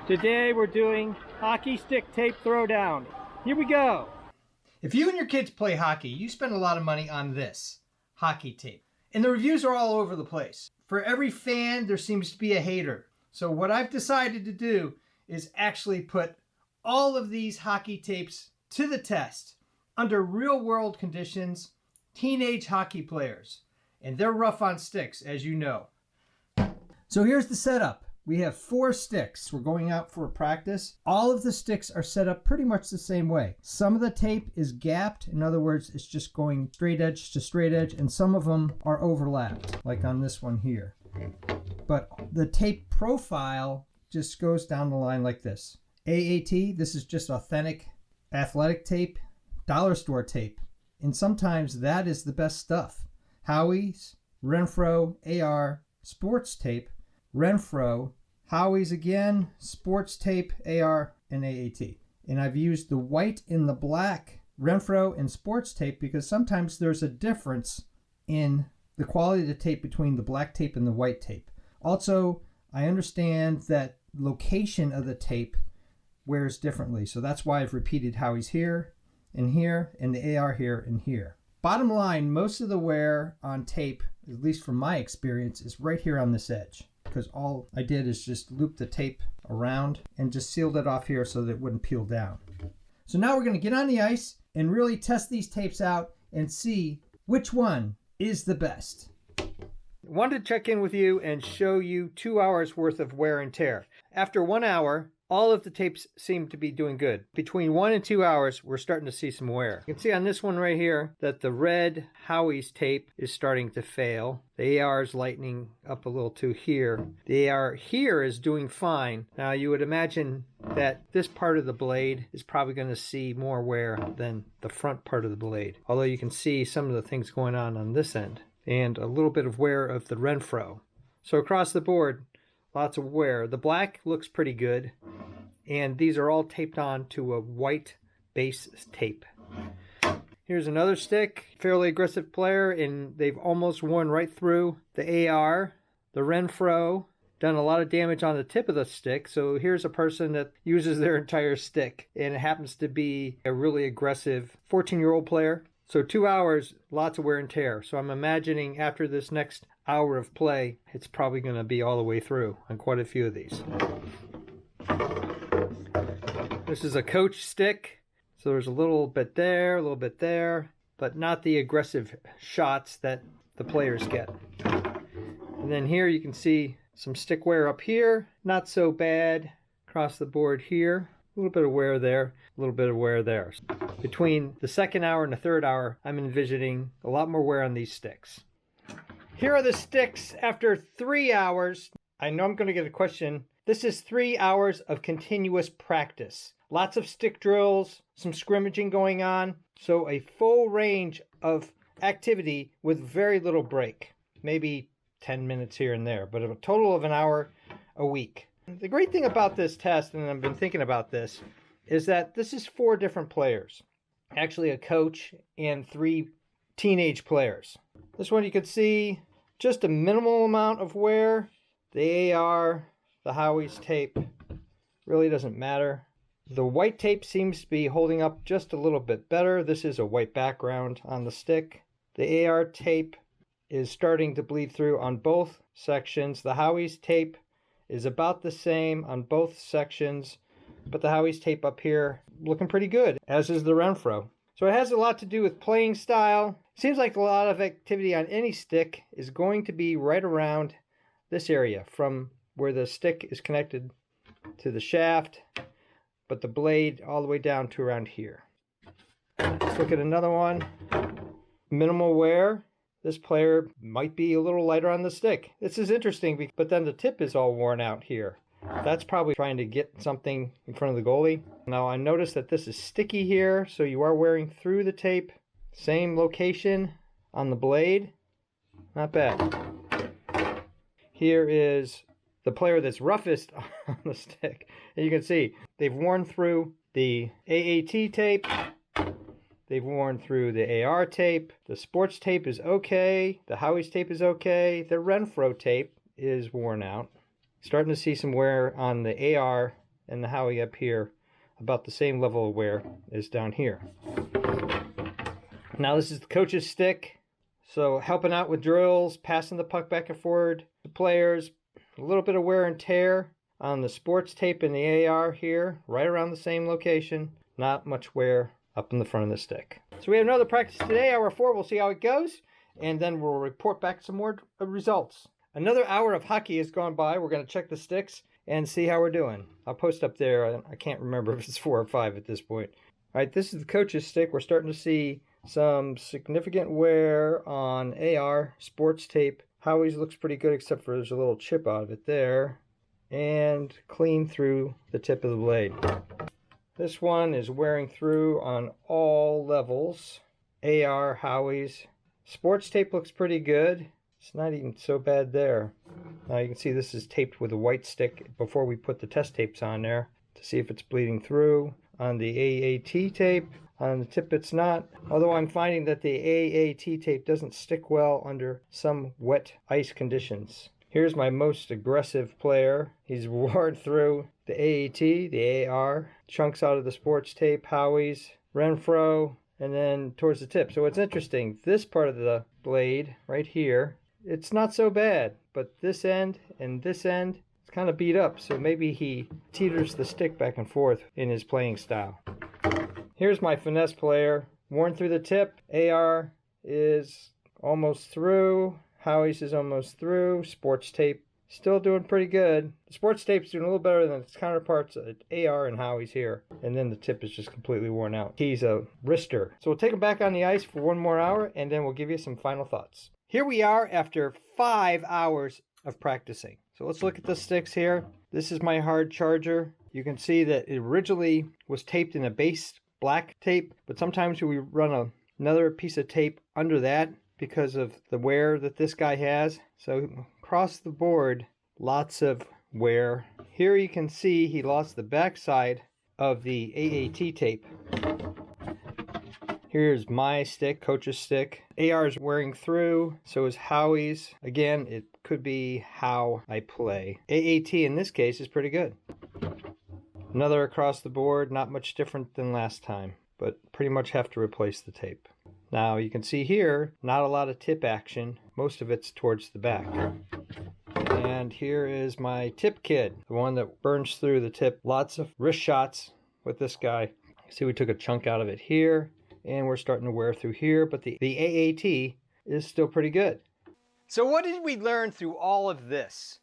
Today we're doing hockey stick tape throwdown. Here we go. If you and your kids play hockey, you spend a lot of money on this, hockey tape. And the reviews are all over the place. For every fan, there seems to be a hater. So what I've decided to do is actually put all of these hockey tapes to the test under real world conditions, teenage hockey players. And they're rough on sticks, as you know. So here's the setup. We have 4 sticks. We're going out for a practice. All of the sticks are set up pretty much the same way. Some of the tape is gapped. In other words, it's just going straight edge to straight edge, and some of them are overlapped, like on this one here. But the tape profile just goes down the line like this. AAT, this is just authentic athletic tape, dollar store tape. And sometimes that is the best stuff. Howie's, Renfro, AR, sports tape, Renfro, Howie's again, sports tape, AR, and AAT. And I've used the white and the black Renfro and sports tape because sometimes there's a difference in the quality of the tape between the black tape and the white tape. Also, I understand that location of the tape wears differently. So that's why I've repeated Howie's here, and the AR here, and here. Bottom line, most of the wear on tape, at least from my experience, is right here on this edge. Because all I did is just loop the tape around and just sealed it off here so that it wouldn't peel down. So now we're going to get on the ice and really test these tapes out and see which one is the best. Wanted to check in with you and show you 2 hours worth of wear and tear. After 1 hour, all of the tapes seem to be doing good. Between 1 and 2 hours, we're starting to see some wear. You can see on this one right here that the red Howie's tape is starting to fail. The AR is lightening up a little too here. The AR here is doing fine. Now you would imagine that this part of the blade is probably going to see more wear than the front part of the blade. Although you can see some of the things going on this end. And a little bit of wear of the Renfro. So across the board, lots of wear. The black looks pretty good. And these are all taped on to a white base tape. Here's another stick, fairly aggressive player, and they've almost worn right through the AR, the Renfro, done a lot of damage on the tip of the stick. So here's a person that uses their entire stick, and it happens to be a really aggressive 14-year-old player. So 2 hours, lots of wear and tear. So I'm imagining after this next hour of play, it's probably going to be all the way through on quite a few of these. This is a coach stick. So there's a little bit there, but not the aggressive shots that the players get. And then here you can see some stick wear up here. Not so bad across the board here. A little bit of wear there, a little bit of wear there. Between the second hour and the third hour, I'm envisioning a lot more wear on these sticks. Here are the sticks after 3 hours. I know I'm going to get a question. This is 3 hours of continuous practice. Lots of stick drills, some scrimmaging going on. So a full range of activity with very little break. Maybe 10 minutes here and there, but a total of an hour a week. The great thing about this test, and I've been thinking about this, is that this is 4 different players. Actually a coach and 3 teenage players. This one you can see just a minimal amount of wear. The AR, the Howie's tape really doesn't matter. The white tape seems to be holding up just a little bit better. This is a white background on the stick. The AR tape is starting to bleed through on both sections. The Howie's tape is about the same on both sections, but the Howie's tape up here looking pretty good, as is the Renfro. So it has a lot to do with playing style. Seems like a lot of activity on any stick is going to be right around this area, from where the stick is connected to the shaft, but the blade all the way down to around here. Let's look at another one. Minimal wear. This player might be a little lighter on the stick. This is interesting, but then the tip is all worn out here. That's probably trying to get something in front of the goalie. Now I notice that this is sticky here, so you are wearing through the tape. Same location on the blade. Not bad. Here is the player that's roughest on the stick. And you can see they've worn through the AAT tape. They've worn through the AR tape. The sports tape is okay. The Howie's tape is okay. The Renfro tape is worn out. Starting to see some wear on the AR and the Howie up here about the same level of wear as down here. Now this is the coach's stick. So helping out with drills, passing the puck back and forward to players, a little bit of wear and tear on the sports tape and the AR here, right around the same location. Not much wear up in the front of the stick. So we have another practice today, hour 4. We'll see how it goes, and then we'll report back some more results. Another hour of hockey has gone by. We're going to check the sticks and see how we're doing. I'll post up there. I can't remember if it's 4 or 5 at this point. All right, this is the coach's stick. We're starting to see some significant wear on AR, sports tape. Howie's looks pretty good, except for there's a little chip out of it there. And clean through the tip of the blade. This one is wearing through on all levels. AR, Howie's. Sports tape looks pretty good. It's not even so bad there. Now you can see this is taped with a white stick before we put the test tapes on there to see if it's bleeding through. On the AAT tape, on the tip it's not. Although I'm finding that the AAT tape doesn't stick well under some wet ice conditions. Here's my most aggressive player. He's worn through the AAT, the AR, chunks out of the sports tape, Howie's, Renfro, and then towards the tip. So what's interesting, this part of the blade right here, it's not so bad, but this end and this end, it's kind of beat up. So maybe he teeters the stick back and forth in his playing style. Here's my finesse player, worn through the tip. AR is almost through. Howie's is almost through. Sports tape still doing pretty good. The sports tape's doing a little better than its counterparts at AR and Howie's here. And then the tip is just completely worn out. He's a wrister. So we'll take him back on the ice for 1 more hour, and then we'll give you some final thoughts. Here we are after 5 hours of practicing. So let's look at the sticks here. This is my hard charger. You can see that it originally was taped in a base black tape, but sometimes we run another piece of tape under that because of the wear that this guy has. So across the board, lots of wear. Here you can see he lost the backside of the AAT tape. Here's my stick, coach's stick. AR is wearing through, so is Howie's. Again, it could be how I play. AAT in this case is pretty good. Another across the board, not much different than last time, but pretty much have to replace the tape. Now you can see here, not a lot of tip action. Most of it's towards the back. And here is my tip kid, the one that burns through the tip. Lots of wrist shots with this guy. See, we took a chunk out of it here, and we're starting to wear through here, but the AAT is still pretty good. So what did we learn through all of this?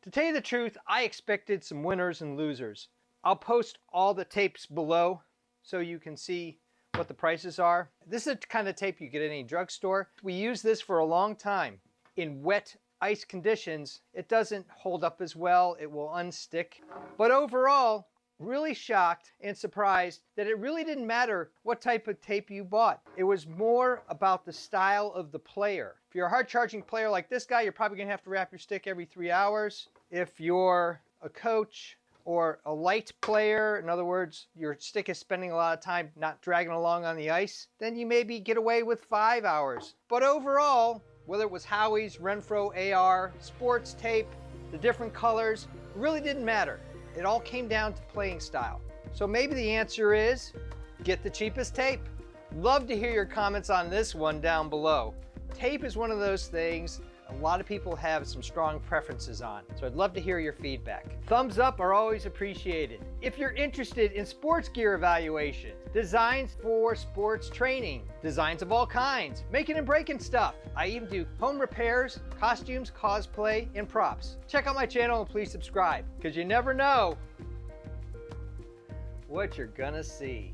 To tell you the truth, I expected some winners and losers. I'll post all the tapes below so you can see what the prices are. This is the kind of tape you get in any drugstore. We use this for a long time. In wet ice conditions, it doesn't hold up as well. It will unstick. But overall, really shocked and surprised that it really didn't matter what type of tape you bought. It was more about the style of the player. If you're a hard charging player like this guy, you're probably gonna have to wrap your stick every 3 hours. If you're a coach or a light player, in other words, your stick is spending a lot of time not dragging along on the ice, then you maybe get away with 5 hours. But overall, whether it was Howie's, Renfro, AR, sports tape, the different colors, really didn't matter. It all came down to playing style. So maybe the answer is, get the cheapest tape. Love to hear your comments on this one down below. Tape is one of those things a lot of people have some strong preferences on, so I'd love to hear your feedback. Thumbs up are always appreciated. If you're interested in sports gear evaluation, designs for sports training, designs of all kinds, making and breaking stuff. I even do home repairs, costumes, cosplay, and props. Check out my channel and please subscribe, because you never know what you're gonna see.